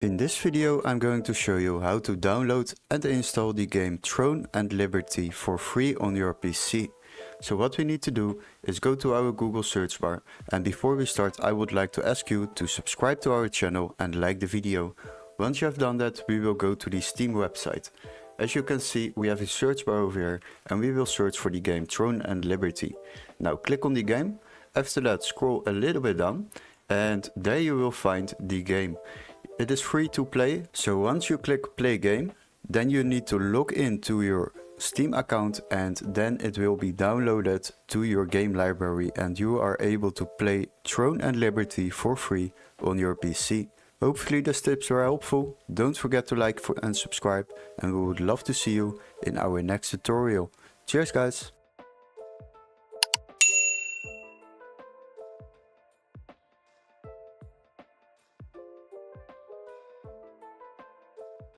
In this video I'm going to show you how to download and install the game Throne and Liberty for free on your PC. So what we need to do is go to our Google search bar, and before we start I would like to ask you to subscribe to our channel and like the video. Once you have done that, we will go to the Steam website. As you can see, we have a search bar over here and we will search for the game Throne and Liberty. Now click on the game. After that, scroll a little bit down and there you will find the game. It is free to play, so once you click play game, then you need to log into your Steam account and then it will be downloaded to your game library and you are able to play Throne and Liberty for free on your PC. Hopefully these tips were helpful. Don't forget to like and subscribe, and we would love to see you in our next tutorial. Cheers guys!